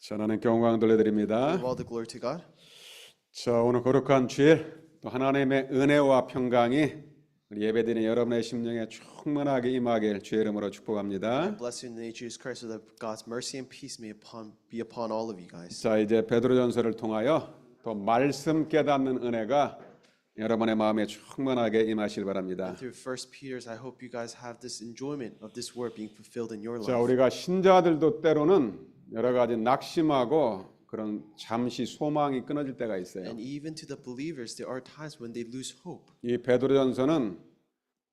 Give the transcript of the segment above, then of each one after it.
전하는 영광 돌려드립니다. Give all the glory to God. 자, 오늘 거룩한 주일 또 하나님의 은혜와 평강이 우리 예배드리는 여러분의 심령에 충만하게 임하길 주의 이름으로 축복합니다. Bless you in the name of Jesus Christ, so that God's mercy and peace may be upon all of you guys. 자, 이제 베드로전서를 통하여 또 말씀 깨닫는 은혜가 여러분의 마음에 충만하게 임하시길 바랍니다. Through First Peter's, I hope you guys have this enjoyment of this word being fulfilled in your 자, life. 우리가 신자들도 때로는 여러 가지 낙심하고 그런 잠시 소망이 끊어질 때가 있어요. And even to the believers, there are times when they lose hope. 이 베드로전서는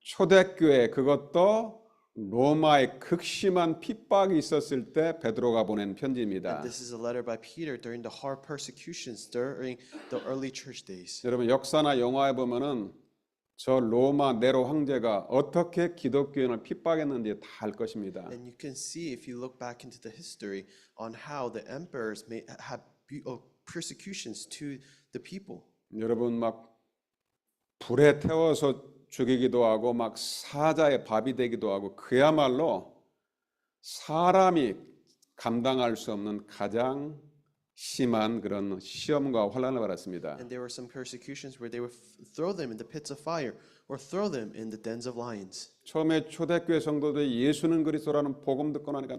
초대교회 그것도 로마의 극심한 핍박이 있었을 때 베드로가 보낸 편지입니다. And this is a letter by Peter during the hard persecutions during the early church days. 여러분 역사나 영화에 보면은 저 로마 네로 황제가 어떻게 기독교인을 핍박했는지 다 알 것입니다. And you can see if you look back into the history on how the emperors may have persecutions to the people. 여러분 막 불에 태워서 죽이기도 하고 막 사자의 밥이 되기도 하고 그야말로 사람이 감당할 수 없는 가장 심한 그런 시험과 환난을 받았습니다. And there were some persecutions where they would throw them in the pits of fire or throw them in the dens of lions. 처음에 초대교회 성도들이 예수는 그리스도라는 복음 듣고 나니까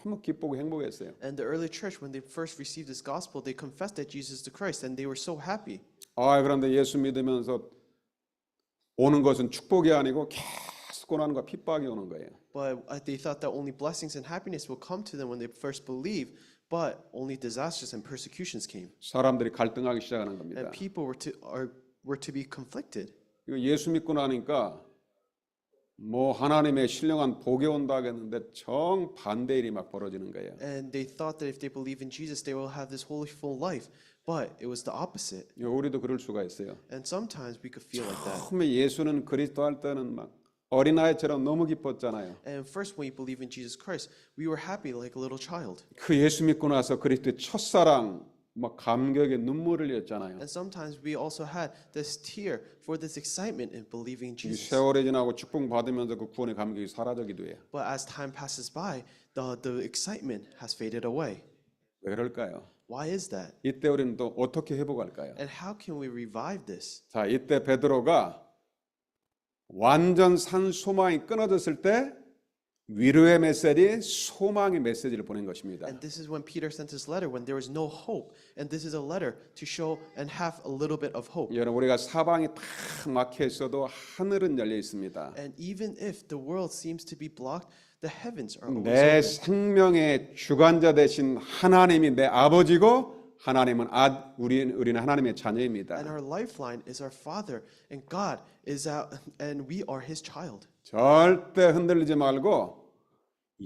너무 기쁘고 행복했어요. And the early church, when they first received this gospel, they confessed that Jesus is the Christ, and they were so happy. 그런데 예수 믿으면서 오는 것은 축복이 아니고 계속 고난과 핍박이 오는 거예요. But they thought that only blessings and happiness would come to them when they first believed, but only disasters and persecutions came. 사람들이 갈등하기 시작하는 겁니다. And people were to be conflicted. 이거 예수 믿고 나니까 뭐 하나님의 신령한 복이 온다 하겠는데 정 반대 일이 막 벌어지는 거예요. And they thought that if they believe in Jesus, they will have this holy full life. But it was the opposite. 우리도 그럴 수가 있어요. And sometimes we could feel like that. 처음에 예수는 그리스도 할 때는 막 어린아이처럼 너무 기뻤잖아요. And first, when you believe in Jesus Christ, we were happy like a little child. 그 예수 믿고 나서 그리스도의 첫사랑 막 감격의 눈물을 흘렸잖아요. And sometimes we also had this tear for this excitement in believing in 이 Jesus. 세월이 지나고 축복 받으면서 그 구원의 감격이 사라지기도 해요. But as time passes by, the excitement has faded away. 왜 그럴까요? Why is that? 이때 우리는 또 어떻게 회복할까요? And how can we revive this? 자, 이때 베드로가 완전 산 소망이 끊어졌을 때 위로의 메시지, 소망의 메시지를 보낸 것입니다. And this is when Peter sent his letter when there was no hope. And this is a letter to show and have a little bit of hope. 여러분 우리가 사방이 다 막혀 있어도 하늘은 열려 있습니다. And even if the world seems to be blocked, the heavens are always 내 open. 생명의 주관자 되신 하나님이 내 아버지고 하나님은 우리는 하나님의 자녀입니다. And our lifeline is our Father, and God is and we are His child. 절대 흔들리지 말고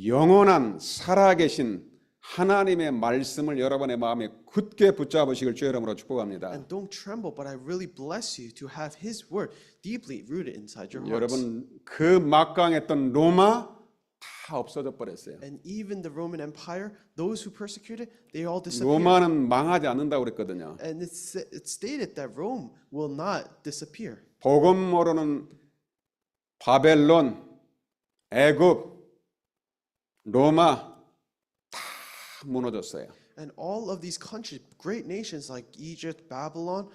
영원한 살아계신 하나님의 말씀을 여러분의 마음에 굳게 붙잡으시길 주의 이름으로 축복합니다. And don't tremble, but I really bless you to have His word deeply rooted inside your hearts. 여러분 그 막강했던 로마 다 없어져 버렸어요. And even the Roman Empire, those who persecuted, they all disappeared. 로마는 망하지 않는다고 그랬거든요. And it's stated that Rome will not disappear. 복음 모르는 바벨론, 애굽, 로마 다 무너졌어요. And all of these countries, great nations like Egypt, Babylon,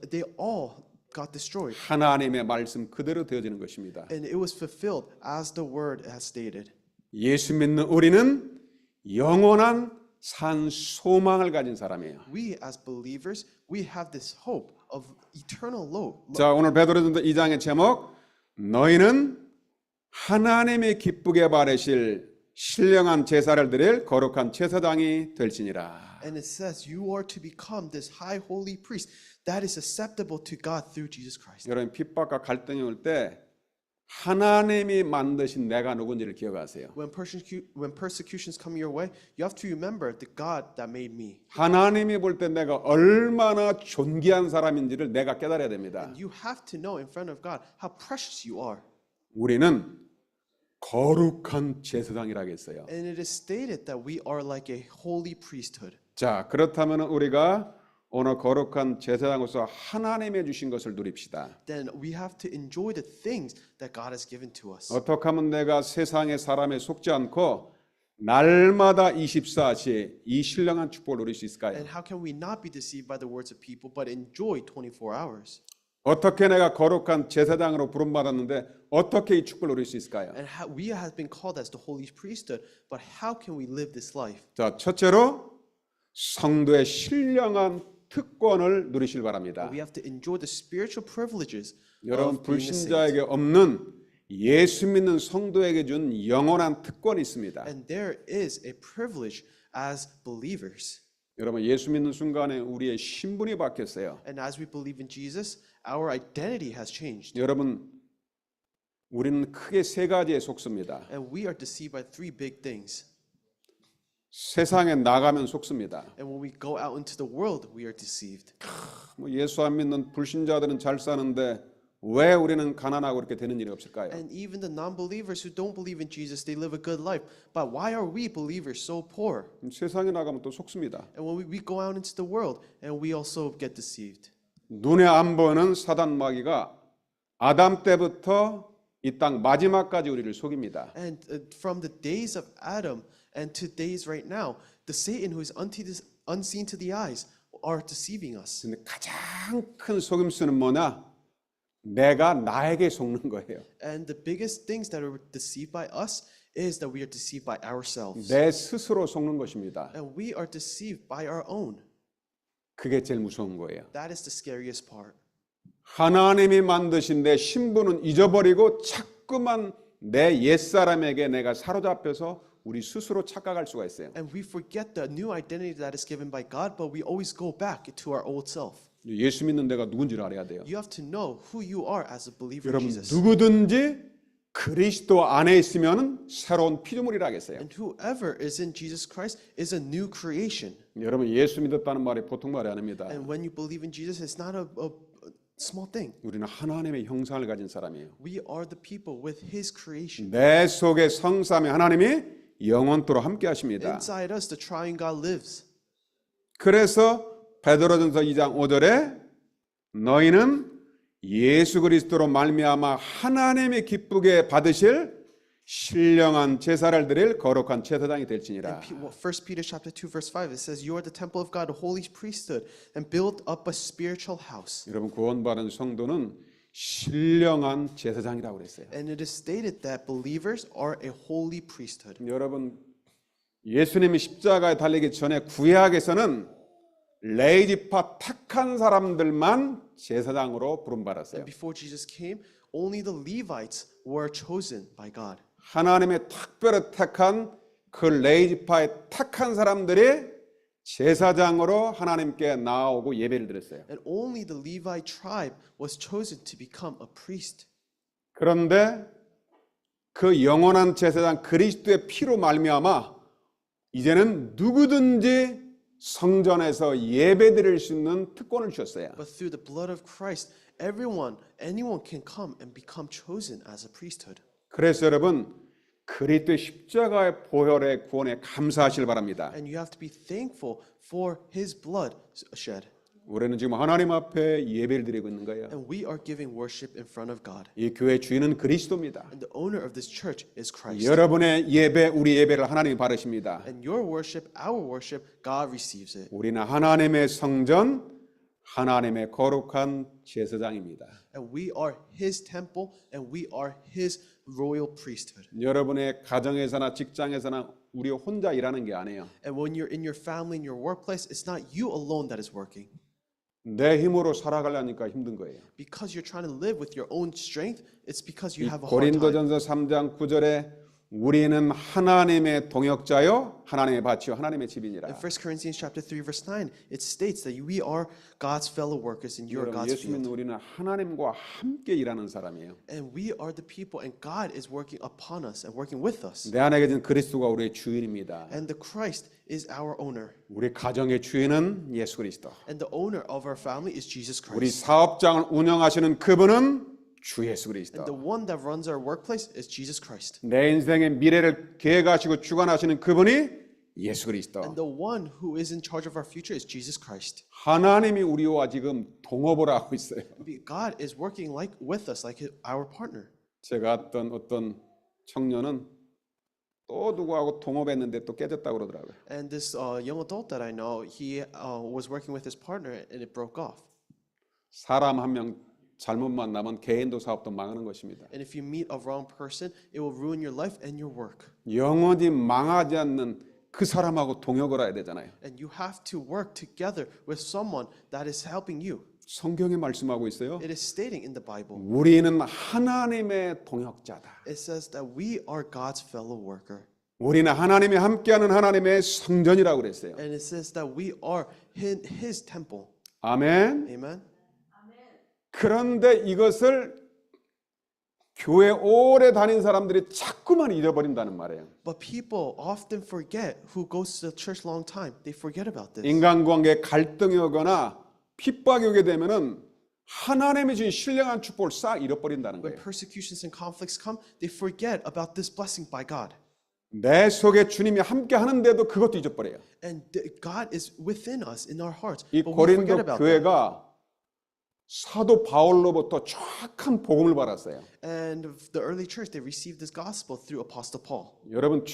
they all got destroyed. 하나님의 말씀 그대로 되어지는 것입니다. And it was fulfilled as the word has stated. 예수 믿는 우리는 영원한 산 소망을 가진 사람이에요. We as believers, we have this hope of eternal life. 자, 오늘 베드로전서 2장의 제목 너희는 하나님이 기쁘게 바라실 신령한 제사를 드릴 거룩한 제사장이 될지니라. And it says you are to become this high holy priest that is acceptable to God through Jesus Christ. 여러분 핍박과 갈등이 올 때 하나님이 만드신 내가 누군지를 기억하세요. When persecutions come your way, you have to remember the God that made me. 하나님이 볼 때 내가 얼마나 존귀한 사람인지를 내가 깨달아야 됩니다. And you have to know in front of God how precious you are. 우리는 거룩한 제사장이라고 했어요. And it is stated that we are like a holy priesthood. 자, 그렇다면 우리가 오늘 거룩한 제사장으로서 하나님의 주신 것을 누립시다. Then we have to enjoy the things that God has given to us. 어떻게 하면 내가 세상의 사람에 속지 않고 날마다 24시 이 신령한 축복을 누릴 수 있을까요? And how can we not be deceived by the words of people but enjoy 24 hours? 어떻게 내가 거룩한 제사장으로 부름받았는데 어떻게 이 축복을 누릴 수 있을까요? And how, we have been called as the holy priesthood, but how can we live this life? 자, 첫째로 성도의 신령한 특권을 누리실 바랍니다. We have to enjoy the spiritual privileges 여러분 of being a saint. 불신자에게 없는 예수 믿는 성도에게 준 영원한 특권이 있습니다. And there is a privilege as believers. 여러분 예수 믿는 순간에 우리의 신분이 바뀌었어요. And as we believe in Jesus, our identity has changed. 여러분 우리는 크게 세 가지에 속습니다. And we are deceived by three big things. 세상에 나가면 속습니다. And when we go out into the world, we are deceived. 뭐 예수 안 믿는 불신자들은 잘 사는데 왜 우리는 가난하고 이렇게 되는 일이 없을까요? And even the non-believers who don't believe in Jesus, they live a good life. But why are we believers so poor? 세상에 나가면 또 속습니다. And when we go out into the world, and we also get deceived. 눈에 안 보이는 사단 마귀가 아담 때부터 이 땅 마지막까지 우리를 속입니다. And from the days of Adam and to days right now, the Satan who is unseen to the eyes are deceiving us. 근데 가장 큰 속임수는 뭐냐? 내가 나에게 속는 거예요. And the biggest things that are deceived by us is that we are deceived by ourselves. 내 스스로 속는 것입니다. And we are deceived by our own. 그게 제일 무서운 거예요. That is the scariest part. 하나님이 만드신 내 신분은 잊어버리고 자꾸만 내 옛사람에게 내가 사로잡혀서 우리 스스로 착각할 수가 있어요. And we forget the new identity that is given by God, but we always go back to our old self. 예수 믿는 내가 누군지를 알아야 돼요. You have to know who you are as a believer in 여러분 Jesus. 누구든지 그리스도 안에 있으면 새로운 피조물이라 하겠어요. And whoever is in Jesus Christ is a new creation. 여러분 예수 믿었다는 말이 보통 말이 아닙니다. And when you believe in Jesus, it's not a small thing. 우리는 하나님의 형상을 가진 사람이에요. We are the people with His creation. 내 속에 성삼위 하나님이 영원토록 함께 하십니다. Inside us, the triune God lives. 그래서 베드로전서 2장 5절에 너희는 예수 그리스도로 말미암아 하나님의 기쁘게 받으실 신령한 제사를 드릴 거룩한 제사장이 될지니라. In 1 Peter chapter 2 verse 5 it says you are the temple of God, a holy priesthood, and build up a spiritual house. 여러분 구원받은 성도는 신령한 제사장이라고 그랬어요. And it is stated that believers are a holy priesthood. 여러분 예수님이 십자가에 달리기 전에 구약에서는 레위지파 택한 사람들만 제사장으로 부름받았어요. And before Jesus came, only the Levites were chosen by God. 하나님의 특별히 택한 그 레위지파의 택한 사람들이 제사장으로 하나님께 나오고 예배를 드렸어요. And only the Levite tribe was chosen to become a priest. 그런데 그 영원한 제사장 그리스도의 피로 말미암아 이제는 누구든지 성전에서 예배드릴 수 있는 특권을 주셨어요. But through the blood of Christ, anyone can come and become chosen as a priesthood. 그래서 여러분 그리스도의 십자가의 보혈의 구원에 감사하시길 바랍니다. And you have to be thankful for His blood shed. 우리는 지금 하나님 앞에 예배를 드리고 있는 거예요. And we are giving worship in front of God. 이 교회 주인은 그리스도입니다. And the owner of this church is Christ. 여러분의 예배, 우리 예배를 하나님이 받으십니다. And your worship, our worship, God receives it. 우리는 하나님의 성전, 하나님의 거룩한 제사장입니다. And we are His temple, and we are His royal priesthood. 여러분의 가정에서나 직장에서나 우리 혼자 일하는 게 아니에요. And when you're in your family, in your workplace, it's not you alone that is working. 내 힘으로 살아가려니까 힘든 거예요. Because you're trying to live with your own strength, it's because you 이 have a hard time. 고린도전서 3장 9절에 우리는 하나님의 동역자요 하나님의 밭이요 하나님의 집이니라. In 1 Corinthians chapter 3 verse 9, it states that we are God's fellow workers and you are 여러분 God's 예수 믿는 field. 우리는 하나님과 함께 일하는 사람이에요. And we are the people and God is working upon us and working with us. 내 안에 계신 그리스도가 우리의 주인입니다. And the Christ is our owner. 우리 가정의 주인은 예수 그리스도. And the owner of our family is Jesus 우리 Christ. 사업장을 운영하시는 그분은 주 예수 And the 그리스도. one that runs our workplace is Jesus Christ. 내 인생의 미래를 계획하시고 주관하시는 그분이 예수 그리스도. And the one who is in charge of our future is Jesus Christ. 하나님이 우리와 지금 동업을 하고 있어요. God is working with us like our partner. 제가 어떤 청년은 또 누구하고 동업했는데 또 깨졌다고 그러더라고요. And this young adult that I know, he was working with his partner and it broke off. 사람 한 명 잘못 만나면 개인도 사업도 망하는 것입니다. And if you meet a wrong person, it will ruin your life and your work. 영원히 망하지 않는 그 사람하고 동역을 해야 되잖아요. And you have to work together with someone that is helping you. 성경에 말씀하고 있어요. It is stating in the Bible. 우리는 하나님의 동역자다. It says that we are God's fellow worker. 우리는 하나님이 함께하는 하나님의 성전이라고 그랬어요. And it says that we are his temple. 아멘. Amen. 그런데 이것을 교회 오래 다닌 사람들이 자꾸만 잊어버린다는 말이에요. But people often forget who goes to the church long time. They forget about this. 인간관계에 갈등이 오거나 핍박이 오게 되면은 하나님이 주신 신령한 축복을 싹 잃어버린다는 When 거예요. persecutions and conflicts come, they forget about this blessing by God. 내 속에 주님이 함께 하는데도 그것도 잊어버려요. And God is within us, in our hearts. 이 But we forget 고린도 about that. 교회가 사도 바울로부터 정확한 복음을 받았어요. And the early church, they received this gospel through Apostle Paul. 여러분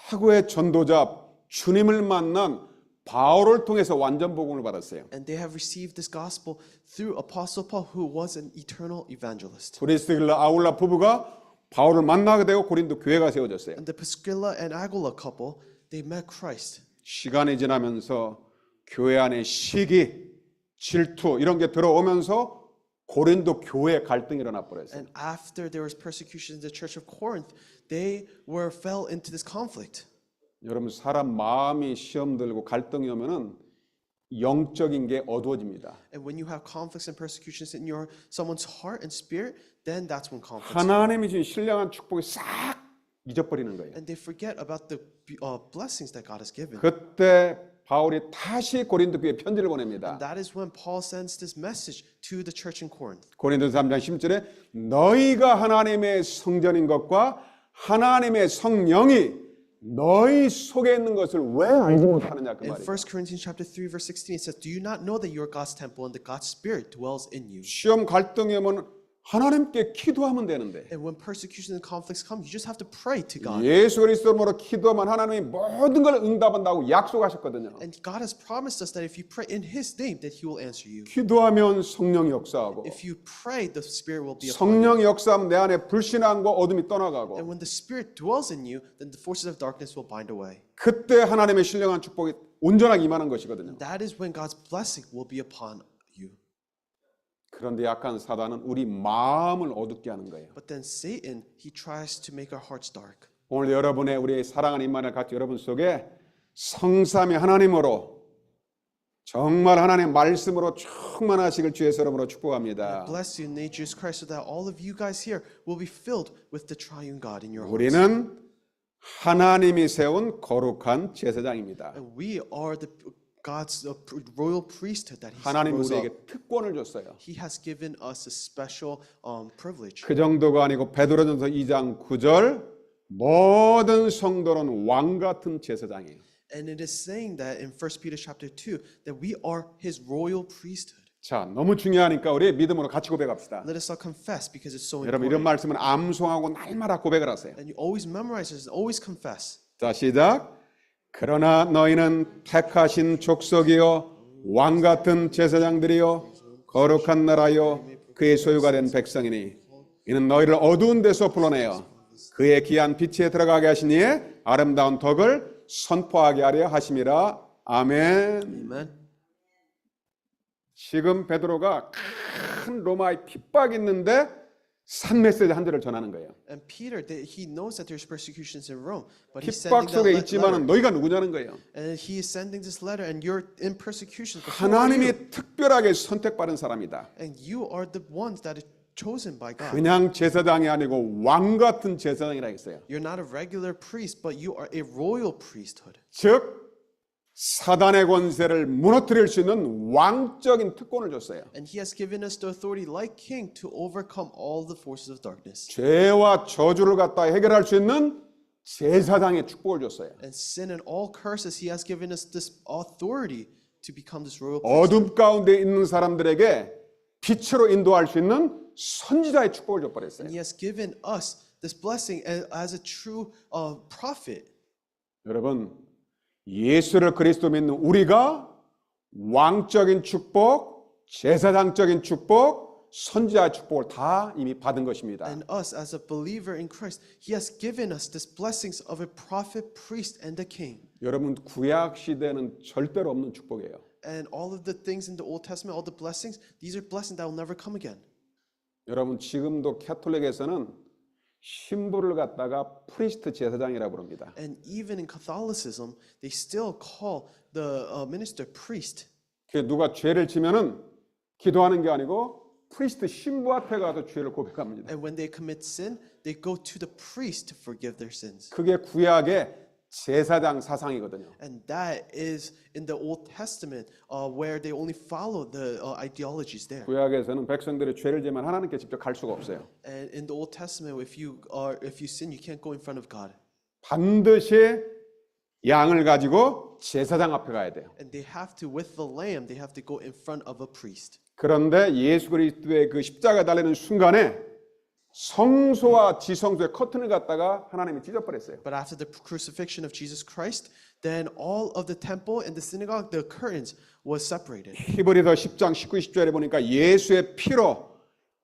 최고의 전도자 주님을 만난 바울을 통해서 완전 복음을 받았어요. And they have received this gospel through Apostle Paul, who was an eternal evangelist. 브리스길라 아울라 부부가 바울을 만나게 되고 고린도 교회가 세워졌어요. And the Priscilla and Aquila couple, they met Christ. 시간이 지나면서 교회 안에 시기, 질투 이런 게 들어오면서 고린도 교회 갈등이 일어나 버렸어요. And after there was persecution in the church of Corinth, they fell into this conflict. 여러분 사람 마음이 시험 들고 갈등이 오면은 영적인 게 어두워집니다. And when you have conflicts and persecutions in someone's heart and spirit, then that's when conflicts. 하나님이 주신 신령한 축복이 싹 잊어버리는 거예요. And they forget about the blessings that God has given. 그때 바울이 다시 고린도 교회에 편지를 보냅니다. And that is when Paul sends this message to the church in Corinth. 고린도서 3장 10절에 너희가 하나님의 성전인 것과 하나님의 성령이 너희 속에 있는 것을 왜 알지 못하느냐 그 In 말이에요. 1 Corinthians chapter 3 verse 16 it says, "Do you not know that you are God's temple and that God's spirit dwells in you?" 시험 갈등이 오면 하나님께 기도하면 되는데 And when persecution and conflicts come, you just have to pray to God. 예수 그리스도로 기도하면 하나님이 모든 걸 응답한다고 약속하셨거든요. And God has promised us that if you pray in His name, that He will answer you. 기도하면 성령이 역사하고 If you pray, the Spirit will be upon you. 성령이 역사하면 내 안에 불신앙과 어둠이 떠나가고 And when the Spirit dwells in you, then the forces of darkness will bind away. 그때 하나님의 신령한 축복이 온전하게 임하는 것이거든요. That is when God's blessing will be upon you. 그런데 약한 사단은 우리 마음을 어둡게 하는 거예요. But then Satan, he tries to make our hearts dark. 오늘 여러분의 우리 사랑하는 임마누엘 같은 여러분 속에 성삼위 하나님으로 정말 하나님의 말씀으로 충만하시길 주의 이름으로 축복합니다. Bless you in the name of Jesus Christ, so that all of you guys here will be filled with the triune God in your hearts. 우리는 하나님이 세운 거룩한 제사장입니다. And we are the God's royal priesthood that He 하나님 rose up. 우리에게 특권을 줬어요. He has given us a special privilege. 그 정도가 아니고 베드로전서 2장 9절 모든 성도는 왕 같은 제사장이에요. And it is saying that in 1 Peter chapter 2 that we are His royal priesthood. 자, 너무 중요하니까 우리 믿음으로 같이 고백합시다. Let us all confess because it's so 여러분 이런 important. 말씀은 암송하고 날마다 고백을 하세요. And you always memorize this and always confess. 자, 시작. 그러나 너희는 택하신 족속이요 왕 같은 제사장들이요 거룩한 나라요 그의 소유가 된 백성이니 이는 너희를 어두운 데서 불러내어 그의 귀한 빛에 들어가게 하시니 아름다운 덕을 선포하게 하려 하심이라. 아멘. Amen. 지금 베드로가 큰 로마의 핍박이 있는데 산 메시지 한 절을 전하는 거예요. And Peter, he knows that there's persecutions in Rome, but he's 핍박 sending 속에 that 있지만은 letter. 너희가 누구냐는 거예요. And he is sending this letter, and you're in persecution. But who are you? 하나님이 특별하게 선택받은 사람이다. And you are the ones that are chosen by God. 그냥 제사장이 아니고 왕 같은 제사장이라 했어요. You're not a regular priest, but you are a royal priesthood. 즉 사단의 권세를 무너뜨릴 수 있는 왕적인 특권을 줬어요. And he has given us the authority like king to overcome all the forces of darkness. 죄와 저주를 갖다 해결할 수 있는 제사장의 축복을 줬어요. And sin and all curses, he has given us this authority to become this royal priesthood. 어둠 가운데 있는 사람들에게 빛으로 인도할 수 있는 선지자의 축복을 줘버렸어요. And he has given us this blessing as a true prophet. 여러분, 예수를 그리스도 믿는 우리가 왕적인 축복, 제사장적인 축복, 선지자의 축복을 다 이미 받은 것입니다. And us, as a believer in Christ, He has given us these blessings of a prophet, priest, and a king. 여러분, 구약 시대는 절대로 없는 축복이에요. And all of the things in the Old Testament, all the blessings, these are blessings that will never come again. 여러분, 지금도 캐톨릭에서는 신부를 갖다가 프리스트 제사장이라고 부릅니다. And even in Catholicism, they still call the minister priest. 그 누가 죄를 지면은 기도하는 게 아니고 프리스트 신부 앞에 가서 죄를 고백합니다. And when they commit sin, they go to the priest to forgive their sins. 그게 구약의 제사장 사상이거든요. And that is in the Old Testament, where they only follow the ideologies there. 구약에서는 백성들이 죄를 지면 하나님께 직접 갈 수가 없어요. And in the Old Testament, if you sin, you can't go in front of God. 반드시 양을 가지고 제사장 앞에 가야 돼요. And they have to, with the lamb, they have to go in front of a priest. 그런데 예수 그리스도의 그 십자가 달리는 순간에 성소와 지성소의 커튼을 갖다가 하나님이 찢어버렸어요. But after the crucifixion of Jesus Christ, then all of the temple and the synagogue, the curtains was separated. 히브리서 10장 19, 20절에 보니까 예수의 피로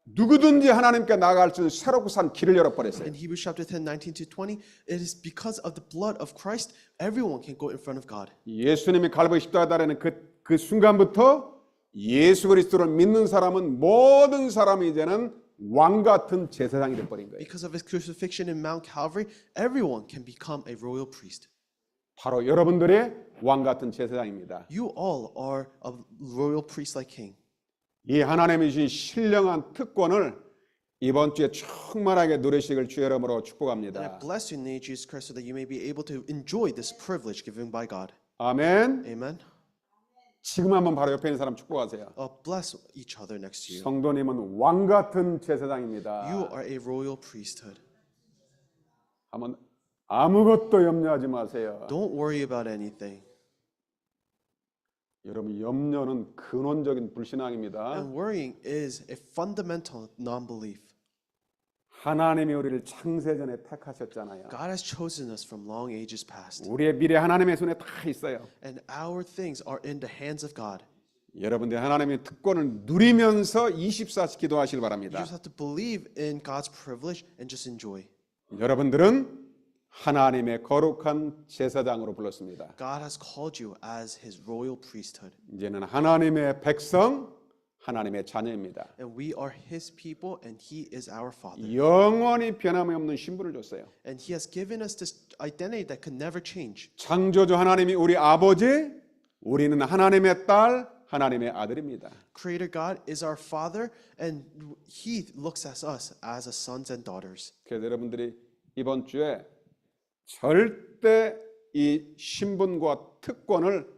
누구든지 하나님께 나아갈 수 있는 새롭고 산 길을 열어버렸어요. In Hebrews chapter 10, 19 to 20, it is because of the blood of Christ, everyone can go in front of God. 예수님이 갈보리 십자가 달리는 그 순간부터 예수 그리스도를 믿는 사람은 모든 사람이 이제는 왕 같은 제사장이 되어버린 거예요. Because of his crucifixion in Mount Calvary, everyone can become a royal priest. 바로 여러분들의 왕 같은 제사장입니다. You all are a royal priest like king. 이 하나님이 주신 신령한 특권을 이번 주에 충만하게 누리시길 주 이름으로 And I 축복합니다. bless you in the name of Jesus Christ so that you may be able to enjoy this privilege given by God. 아멘. Amen. 지금 한번 바로 옆에 있는 사람 축복하세요. Bless each other next to you. 성도님은 왕 같은 제사장입니다. You are a royal priesthood. 한번 아무것도 염려하지 마세요. Don't worry about anything. 여러분, 염려는 근원적인 불신앙입니다. And worrying is a fundamental non-belief. 하나님이 우리를 창세전에 택하셨잖아요. God has chosen us from long ages past. 우리의 미래 하나님의 손에 다 있어요. And our things are in the hands of God. 여러분들 하나님의 특권을 누리면서 24시 기도하시길 You 바랍니다. just have to believe in God's privilege and just enjoy. 여러분들은 하나님의 거룩한 제사장으로 불렀습니다. God has called you as His royal priesthood. 이제는 하나님의 백성, 하나님의 자녀입니다. And we are His people and He is our Father. 영원히 변함이 없는 신분을 줬어요. And He has given us this identity that can never change. 창조주 하나님이 우리 아버지, 우리는 하나님의 딸, 하나님의 아들입니다. Creator God is our Father and He looks at us as sons and daughters. 그래서 여러분들이 이번 주에 절대 이 신분과 특권을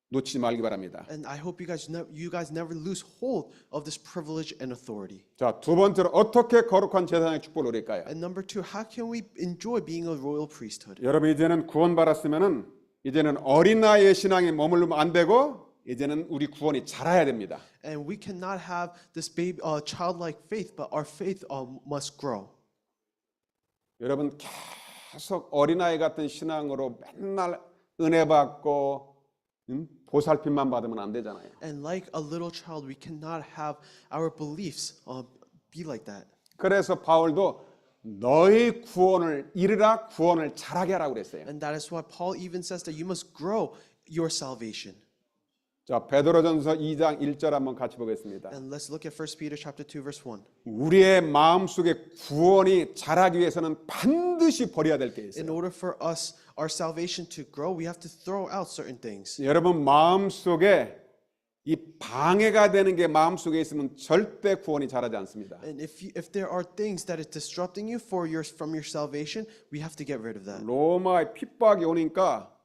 놓치지 말기 바랍니다. And I hope you guys never lose hold of this privilege and authority. 자, 두 번째로 어떻게 거룩한 제사장의 축복을 누릴까요? And number two, how can we enjoy being a royal priesthood? 여러분 이제는 구원받았으면은 이제는 어린아이의 신앙에 머물면 안 되고 이제는 우리 구원이 자라야 됩니다. And we cannot have this baby, childlike faith, but our faith must grow. 여러분 계속 어린아이 같은 신앙으로 맨날 은혜 받고 보살핌만 받으면 안 되잖아요. And like a little child, we cannot have our beliefs be like that. 그래서 바울도 너희 구원을 이르라 구원을 잘하게 하라고 그랬어요. And that is why Paul even says that you must grow your salvation. 자, 베드로전서 2장 1절 한번 같이 보겠습니다. And let's look at 1 Peter chapter 2 verse 1. 우리의 마음속에 구원이 자라기 위해서는 반드시 버려야 될 게 In 있어요. order for us, our salvation to grow, we have to throw out certain things. 여러분 마음속에 이 방해가 되는 게 마음속에 있으면 절대 구원이 자라지 않습니다. And if there are things that is disrupting you from your salvation, we have to get rid of that. 로마의 핍박이 오니까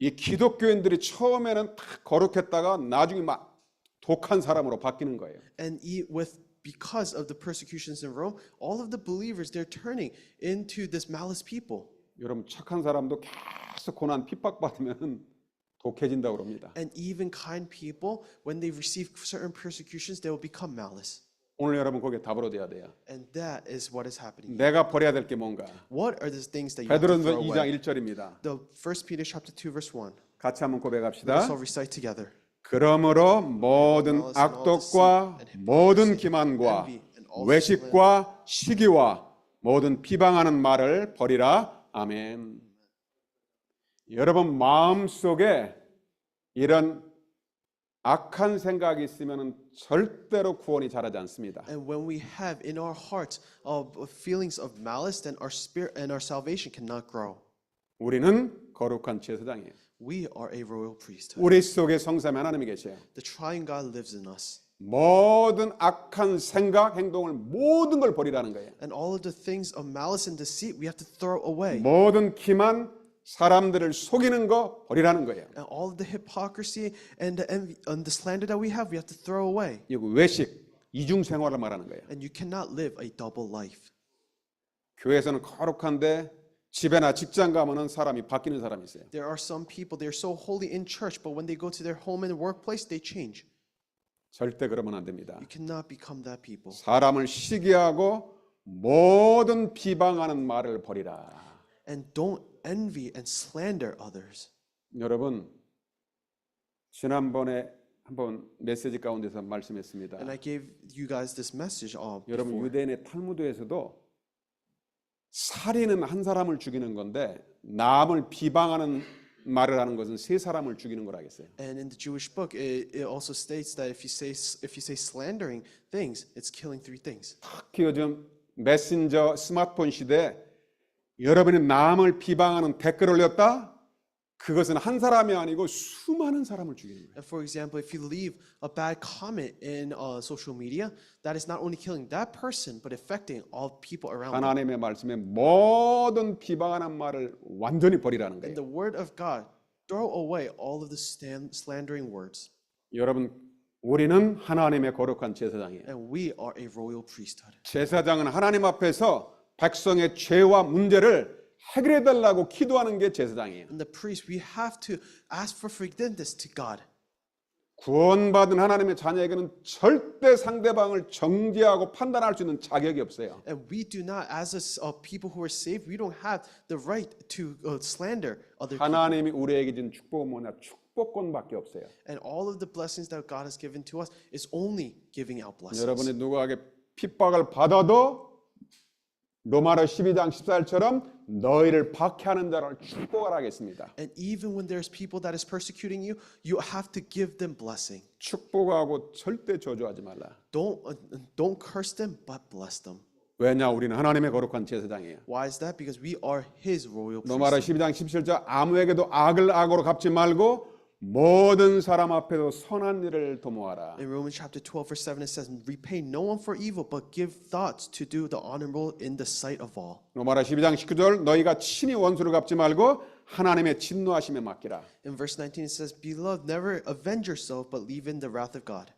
이 기독교인들이 처음에는 다 거룩했다가 나중에 막 독한 사람으로 바뀌는 거예요. And because of the persecutions in Rome, all of the believers, they're turning into this malice people. 여러분 착한 사람도 계속 고난 핍박받으면 독해진다고 그럽니다. And even kind people, when they receive certain persecutions, they will become malice. 오늘 여러분 거기에 답으로 돼야 돼요. And that is what is happening. 내가 버려야 될 게 뭔가? What are the things that you have to 베드로전서 throw 2장 away? 1절입니다. The 1 Peter chapter 2 verse 1. 같이 한번 Let 고백합시다. us all recite together. 그러므로 모든 악독과 모든 기만과 외식과 시기와 모든 비방하는 말을 버리라. 아멘. 여러분 마음속에 이런 악한 생각이 있으면 절대로 구원이 자라지 않습니다. And when we have in our hearts feelings of malice, then our spirit and our salvation cannot grow. 우리는 거룩한 제사장이에요. We are a royal priesthood. 우리 속에 성삼위 하나님이 계셔요. The triune God lives in us. 모든 악한 생각, 행동을 모든 걸 버리라는 거예요. And all of the things of malice and deceit we have to throw away. 모든 기만, 사람들을 속이는 거 버리라는 거예요. And all of the hypocrisy and the envy and the slander that we have to throw away. 이거 외식, 이중 생활을 말하는 거예요. And you cannot live a double life. 교회에서는 거룩한데 집에나 직장 가면은 사람이 바뀌는 사람이 있어요. There are some people, they're so holy in church, but when they go to their home and workplace, they change. 절대 그러면 안 됩니다. You cannot become that people. 사람을 시기하고 모든 비방하는 말을 버리라. And don't envy and slander others. 여러분 지난번에 한번 메시지 가운데서 말씀했습니다. And I gave you guys this message 여러분 before. 유대인의 탈무드에서도 살인은 한 사람을 죽이는 건데 남을 비방하는 말을 하는 것은 세 사람을 죽이는 거라겠어요. And in the Jewish book, it also states that if you say slandering things, it's killing three things. 특히 요즘 메신저 스마트폰 시대에 여러분이 남을 비방하는 댓글 올렸다? 그것은 한 사람이 아니고 수많은 사람을 죽이는 거예요. And for example, if you leave a bad comment in social media, that is not only killing that person, but affecting all people around them. 하나님의 말씀에 모든 비방하는 말을 완전히 버리라는 In 거예요. the word of God, throw away all of the slandering words. 여러분 우리는 하나님의 거룩한 제사장이에요. And we are a royal priesthood. 제사장은 하나님 앞에서 백성의 죄와 문제를 해결해 달라고 기도하는 게 제사장이에요. And the priest, we have to ask for forgiveness to God. 구원받은 하나님의 자녀에게는 절대 상대방을 정죄하고 판단할 수 있는 자격이 없어요. And we do not, as people who are saved, we don't have the right to slander other people. 하나님이 우리에게 준 축복은 뭐냐? 축복권밖에 없어요. And all of the blessings that God has given to us is only giving out blessings. 여러분이 누구에게 핍박을 받아도 로마서 12장 14절처럼 너희를 박해하는 자를 축복을 하겠습니다. And even when there's people that is persecuting you, you have to give them blessing. 축복하고 절대 저주하지 말라. Don't curse them, but bless them. 왜냐? 우리는 하나님의 거룩한 제사장이에요. Why is that? Because we are His royal 로마서 priesthood. 12장 17절 아무에게도 악을 악으로 갚지 말고 모든 사람 앞에도 선한 일을 도모하라. In Romans chapter 12, verse 7, it says, repay no one for evil, but give thoughts to do the honorable in the sight of all. 로마서 12장 19절 너희가 친히 원수를 갚지 말고 하나님의 진노하심에 맡기라. In verse 19, it says, beloved, never avenge yourself, but leave in the wrath of God.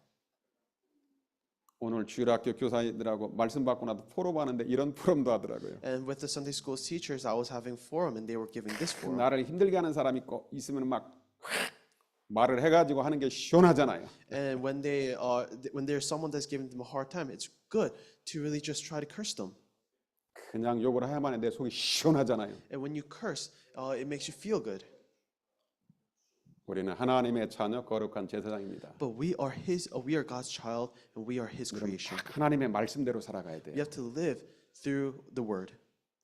오늘 주일학교 교사들하고 말씀 받고 나도 포럼 하는데 이런 포럼도 하더라고요. And with the Sunday school teachers, I was having forum, and they were giving this forum. 나를 힘들게 하는 사람이 있으면 막 말을 해가지고 하는 게 시원하잖아요. And when there's someone that's giving them a hard time, it's good to really just try to curse them. 그냥 욕을 해야만 내 속이 시원하잖아요. And when you curse, it makes you feel good. 우리는 하나님의 자녀 거룩한 제사장입니다. But we are God's child, and we are His creation. 하나님의 말씀대로 살아가야 We 돼요. have to live through the Word.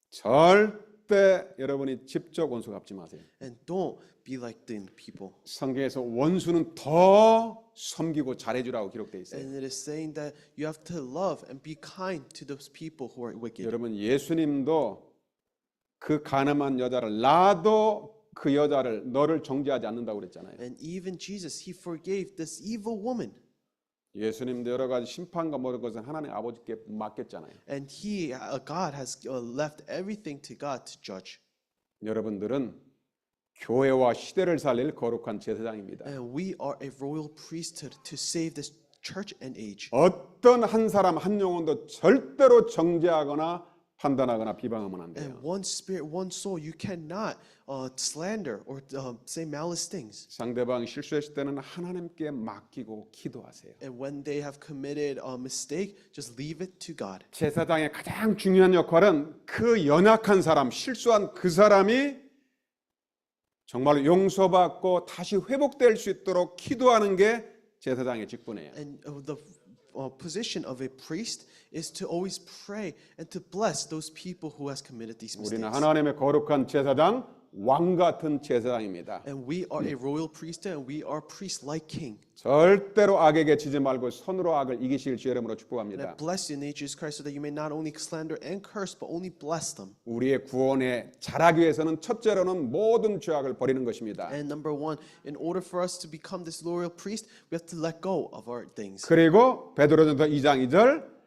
절대 여러분이 직접 원수 갚지 마세요. And don't be like the people. 성경에서 원수는 더 섬기고 잘해주라고 기록되어 있어요. And it is saying that you have to love and be kind to those people who are wicked. 여러분 예수님도 그 가늠한 여자를 나도 그 여자를 너를 정죄하지 않는다고 그랬잖아요. And even Jesus, He forgave this evil woman. 예수님도 여러 가지 심판과 모든 것은 하나님 아버지께 맡겼잖아요. And God has left everything to God to judge. 여러분들은 교회와 시대를 살릴 거룩한 제사장입니다. And we are a royal priesthood to save this church and age. 어떤 한 사람 한 영혼도 절대로 정죄하거나 판단하거나 비방하면 안 And 돼요. one spirit, one soul, you cannot slander or say malice things. 상대방이 실수했을 때는 하나님께 맡기고 기도하세요. And when they have committed a mistake, just leave it to God. 제사장의 가장 중요한 역할은 그 연약한 사람, 실수한 그 사람이 정말 용서받고 다시 회복될 수 있도록 기도하는 게 제사장의 직분이에요. And the position of a priest is to always pray and to bless those people who has committed these 우리는 mistakes. 하나님의 거룩한 제사장, 왕 같은 제사장입니다. And we are a royal priesthood and we are priests like king. 절대로 악에게 지지 말고 선으로 악을 이기실 주 이름으로 And I 축복합니다. bless you in Jesus Christ so that you may not only slander and curse but only bless them. 우리의 구원에 자라기 위해서는 첫째로는 모든 죄악을 버리는 것입니다. And number one, in order for us to become this loyal priest, we have to let go of our things. 그리고 베드로전서 2장 2절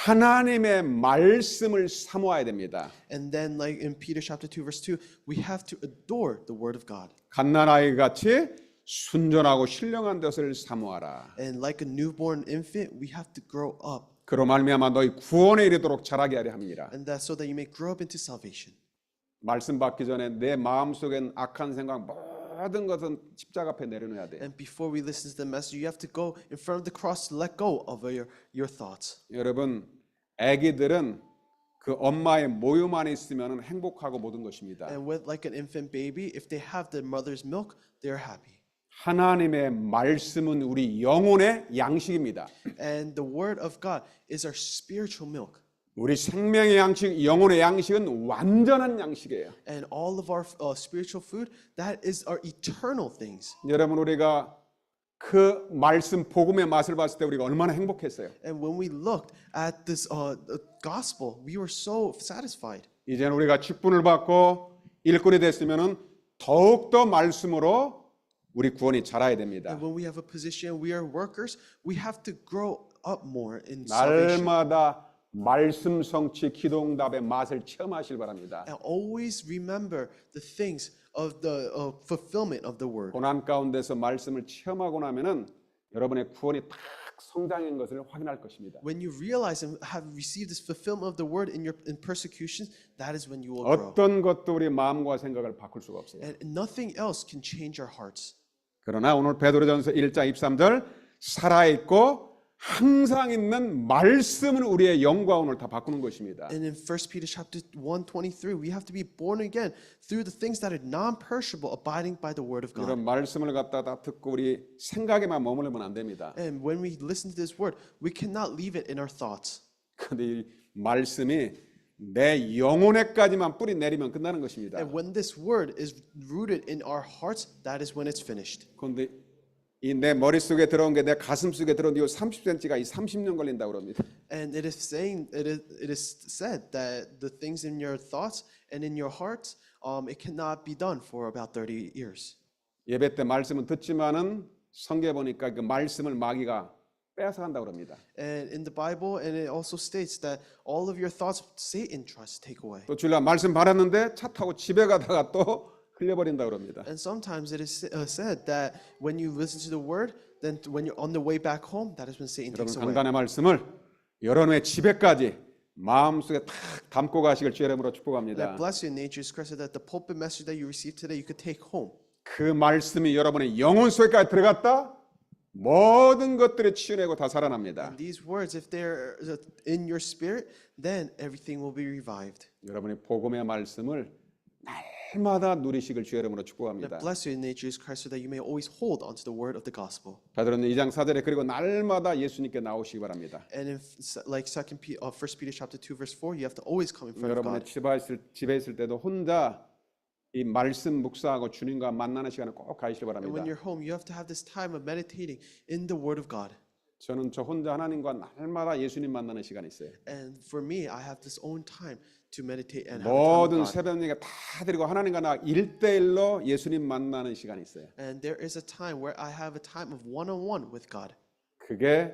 하나님의 말씀을 사모해야 됩니다. And then like in Peter chapter 2 verse 2, we have to adore the word of God. 갓난아이 같이 순전하고 신령한 것을 사모하라. And like a newborn infant, we have to grow up. 그로 말미암아 너희 구원에 이르도록 자라게 하려 합니다. And that's so that you may grow up into salvation. 말씀 받기 전에 내 마음속엔 악한 생각 모든 것은 십자가 앞에 내려놓아야 돼요. And before we listen to the message, you have to go in front of the cross to let go of your thoughts. 여러분, 아기들은 그 엄마의 모유 안에 있으면 행복하고 모든 것입니다. And with like an infant baby, if they have their mother's milk, they're happy. 하나님의 말씀은 우리 영혼의 양식입니다. And the word of God is our spiritual milk. 우리 생명의 양식, 영혼의 양식은 완전한 양식이에요. And all of our spiritual food, that is our eternal things. 여러분, 우리가 그 말씀 복음의 맛을 봤을 때 우리가 얼마나 행복했어요. And when we looked at this gospel, we were so satisfied. 이제는 우리가 직분을 받고 일꾼이 됐으면은 더욱더 말씀으로 우리 구원이 자라야 됩니다. And when we have a position, we are workers, we have to grow up more in salvation. 날마다 말씀 성취 기도응답의 맛을 체험하실 바랍니다. And always remember the things of the fulfillment of the word. 고난 가운데서 말씀을 체험하고 나면은 여러분의 구원이 딱 성장한 것을 확인할 것입니다. When you realize and have received this fulfillment of the word in persecutions, that is when you will grow. 어떤 것도 우리 마음과 생각을 바꿀 수가 없어요. And nothing else can change our hearts. 그러나 오늘 베드로전서 1장 23절 살아있고 항상 있는 말씀은 우리의 영과 오늘 다 바꾸는 것입니다. And in 1 Peter chapter 1:23, we have to be born again through the things that are non-perishable, abiding by the word of God. 이런 말씀을 갖다 다 듣고 우리 생각에만 머물면 안 됩니다. And when we listen to this word, we cannot leave it in our thoughts. 근데 이 말씀이 내 영혼에까지만 뿌리 내리면 끝나는 것입니다. And when this word is rooted in our hearts, that is when it's finished. 그런데 이 내 머릿속에 들어온 게 내 가슴 속에 들어온 게 30cm가 이 30년 걸린다고 그럽니다. And it is said that the things in your thoughts and in your hearts, it cannot be done for about 30 years. 예배 때 말씀은 듣지만은 성경에 보니까 그 말씀을 마귀가 빼앗아간다고 그럽니다. And in the Bible, and it also states that all of your thoughts, Satan tries to take away. 또 주일날 말씀 받았는데 차 타고 집에 가다가 또 흘려버린다고 그럽니다. And sometimes it is said that when you listen to the word, then when you're on the way back home, that is when Satan 여러분 takes away. 강단의 말씀을 여러분의 집에까지 마음속에 탁 담고 가시길 주의 이름으로 And I 축복합니다. bless you in nature's Christ so that the pulpit message that you received today, you could take home. 그 말씀이 여러분의 영혼 속에까지 들어갔다 모든 것들이 치유내고 다 살아납니다. And these words, if they're in your spirit, then everything will be revived. 여러분의 복음의 말씀을 날마다 누리시길 주의 이름으로 And I 축복합니다. bless you in nature's Christ so that you may always hold onto the word of the gospel. 베드로는 2장 4절에 그리고 날마다 예수님께 나오시기 바랍니다. And in like 1 Peter chapter 2 verse 4, you have to always come in front of 여러분의 God. 집에 있을 때도 혼자 이 말씀 묵상하고 주님과 만나는 시간을 꼭 가지시기 And 바랍니다. when you're home, you have to have this time of meditating in the word of God. 저는 저 혼자 하나님과 날마다 예수님 만나는 시간이 있어요. And for me, I have this own time to meditate and have a time 모든 with God. 새벽 예배 다 드리고 하나님과 나 1대1로 예수님 만나는 시간이 있어요. And there is a time where I have a time of one-on-one with God. 그게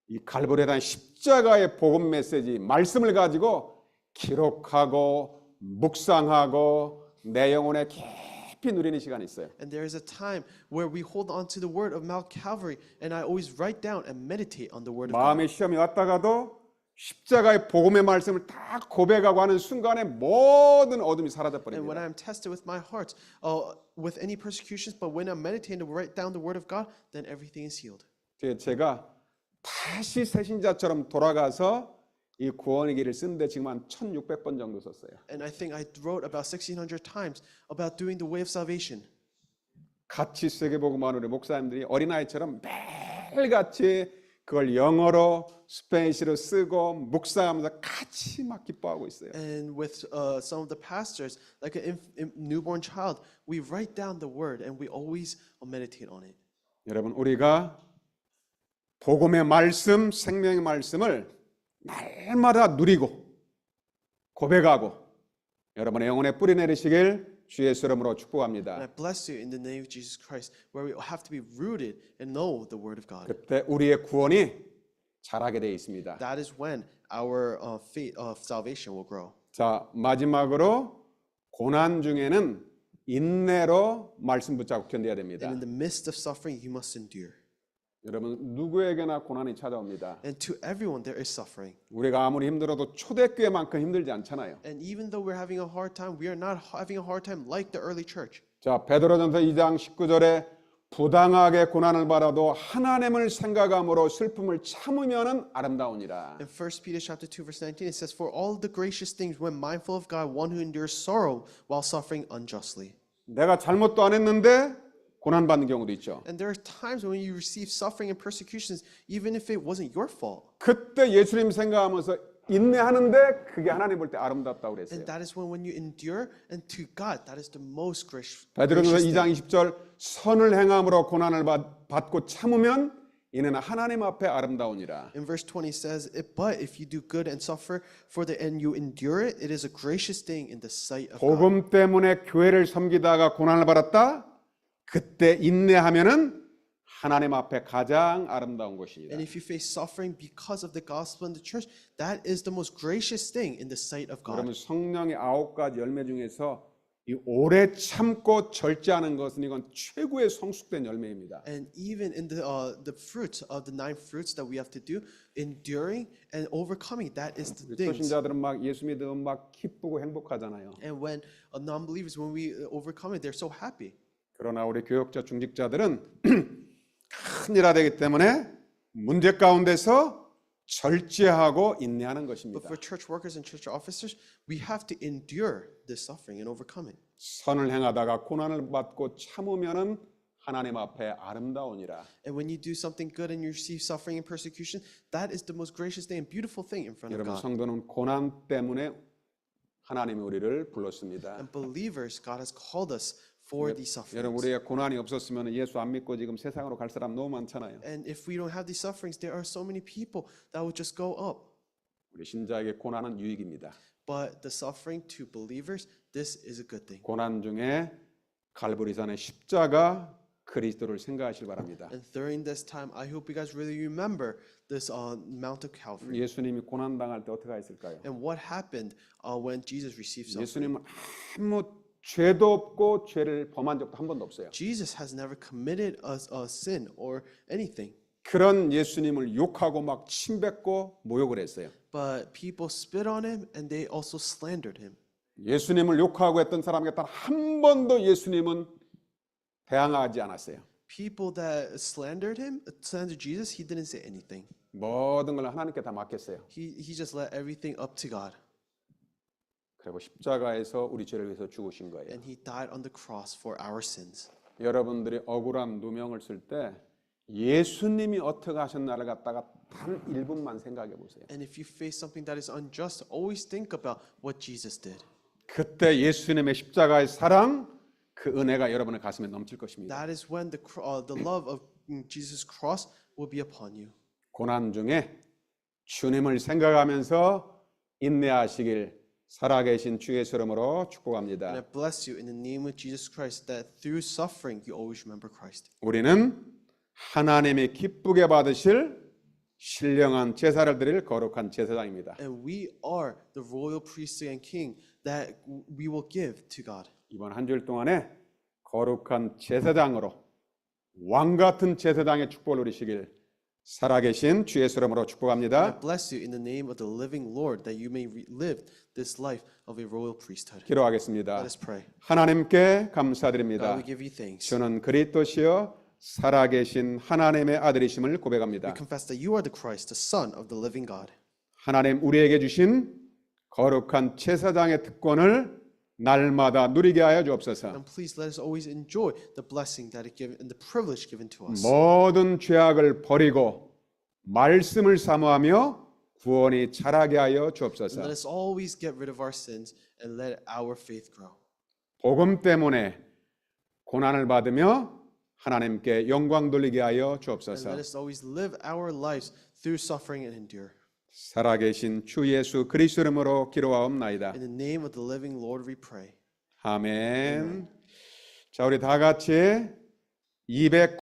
이 갈보리에 대한 십자가의 복음 메시지 말씀을 가지고 기록하고 묵상하고 내 영혼에 깊이 누리는 시간이 있어요. And there is a time where we hold on to the word of Mount Calvary, and I always write down and meditate on the word of God. 마음의 시험이 왔다가도 십자가의 복음의 말씀을 다 고백하고 하는 순간에 모든 어둠이 사라져 And when 버립니다. I'm tested with my heart, with any persecutions, but when I'm meditating to write down the word of God, then everything is healed. 제가 다시 새신자처럼 돌아가서 이 구원의 길을 쓰는데 지금 한 1600번 정도 썼어요. And I think I wrote about 1600 times about doing the way of salvation. 같이 세계복음하는 우리 목사님들이 어린아이처럼 매일같이 그걸 영어로 스페인시로 쓰고 묵상하면서 같이 막 기뻐하고 있어요. And with some of the pastors, like a newborn child, we write down the word and we always meditate on it. 여러분 우리가 복음의 말씀, 생명의 말씀을 날마다 누리고 고백하고 여러분의 영혼에 뿌리 내리시길 주 예수 이름으로 축복합니다. And I bless you in the name of Jesus Christ, where we have to be rooted and know the word of God. 그때 우리의 구원이 자라게 되어 있습니다. That is when our faith of salvation will grow. 자, 마지막으로 고난 중에는 인내로 말씀 붙잡고 견뎌야 됩니다. And in the midst of suffering, you must endure. 여러분 누구에게나 고난이 찾아옵니다. And to everyone there is suffering. 우리가 아무리 힘들어도 초대교회만큼 힘들지 않잖아요. And even though we're having a hard time, we are not having a hard time like the early church. 자, 베드로전서 2장 19절에 부당하게 고난을 받아도 하나님을 생각함으로 슬픔을 참으면은 아름다우니라. In 1 Peter chapter 2 verse 19 it says, "For all the gracious things when mindful of God, one who endures sorrow while suffering unjustly." 내가 잘못도 안 했는데 고난 받는 경우도 있죠. And there are times when you receive suffering and persecutions even if it wasn't your fault. 그때 예수님 생각하면서 인내하는데 그게 하나님 볼 때 아름답다고 그랬어요. And that is when you endure and to God that is the most gracious. 베드로전서 2장 20절 선을 행함으로 고난을 받고 참으면 이는 하나님 앞에 아름다우니라. In verse 20 says, "But if you do good and suffer and you endure it, it is a gracious thing in the sight of God." 복음 때문에 교회를 섬기다가 고난을 받았다. 그때 인내하면은 하나님 앞에 가장 아름다운 것입니다. And if you face suffering because of the gospel in the church, that is the most gracious thing in the sight of 여러분 God. 성령의 9가지 열매 중에서 이 오래 참고 절제하는 것은 이건 최고의 성숙된 열매입니다. And even in the fruits of the 9 fruits that we have to do, enduring and overcoming, that is the things. 초신자들은 막 예수 믿으면 막 기쁘고 행복하잖아요. And when non-believers, when we overcome it, they're so happy. 그러나 우리 교역자 중직자들은 큰 일화 되기 때문에 문제 가운데서 절제하고 인내하는 But 것입니다. for church workers and church officers, we have to endure this suffering and overcome it. 선을 행하다가 고난을 받고 참으면은 하나님 앞에 아름다우니라. And when you do something good and you receive suffering and persecution, that is the most gracious thing and beautiful thing in front of 여러분 God. 성도는 고난 때문에 하나님이 우리를 불렀습니다. And believers, God has called us for these 여러분 sufferings. 우리의 고난이 없었으면 예수 안 믿고 지금 세상으로 갈 사람 너무 많잖아요. And if we don't have these sufferings, there are so many people that will just go up. 우리 신자에게 고난은 유익입니다. But the suffering to believers, this is a good thing. 고난 중에 갈보리산의 십자가 그리스도를 생각하시기 바랍니다. And during this time, I hope you guys really remember this Mount of Calvary. 예수님이 고난 당할 때 어떻게 했을까요? And what happened when Jesus received suffering. 예수님은 아무 죄도 없고 죄를 범한 적도 한 번도 없어요. Jesus has never committed a sin or anything. 그런 예수님을 욕하고 막 침뱉고 모욕을 했어요. But people spit on him and they also slandered him. 예수님을 욕하고 했던 사람에게 단 한 번도 예수님은 대항하지 않았어요. People that slandered Jesus, he didn't say anything. 모든 걸 하나님께 다 맡겼어요. He just let everything up to God. 그리고 십자가에서 우리 죄를 위해서 죽으신 거예요. And he died on the cross for our sins. 여러분들이 억울한 누명을 쓸 때 예수님이 어떻게 하셨나를 갖다가 단 1분만 생각해 보세요. And if you face something that is unjust, always think about what Jesus did. 그때 예수님의 십자가의 사랑, 그 은혜가 여러분의 가슴에 넘칠 것입니다. That is when the love of Jesus' cross will be upon you. 고난 중에 주님을 생각하면서 인내하시길 살아계신 주 예수 이름으로 And 축복합니다. I bless you in the name of Jesus Christ that through suffering you always remember Christ. 우리는 하나님이 기쁘게 받으실 신령한 제사를 드릴 거룩한 제사장입니다. And we are the royal priesthood and king that we will give to God. 이번 한 주일 동안에 거룩한 제사장으로 왕 같은 제사장의 축복을 누리시길 살아계신 주의 이름으로 I 축복합니다. bless you in the name of the living Lord that you may live this life of a royal priesthood. 기도하겠습니다. Let us pray. 하나님께 God, 감사드립니다. we give you thanks. 저는 그리스도시여 살아계신 하나님의 아들이심을 We 고백합니다. confess that you are the Christ, the Son of the living God. 하나님 우리에게 주신 거룩한 제사장의 특권을 날마다 누리게 하여 주옵소서. And please let us always enjoy the blessing that it given and the privilege given to us. 모든 죄악을 버리고 말씀을 사모하며 구원이 자라게 하여 And 주옵소서. let us always get rid of our sins and let our faith grow. 복음 때문에 고난을 받으며 하나님께 영광 돌리게 하여 And 주옵소서. let us always live our lives through suffering and endure. 살아계신 주 예수 그리스도 이름으로 기도하옵나이다. In the name of the living Lord we pray. 아멘. 자, 우리 다 같이 200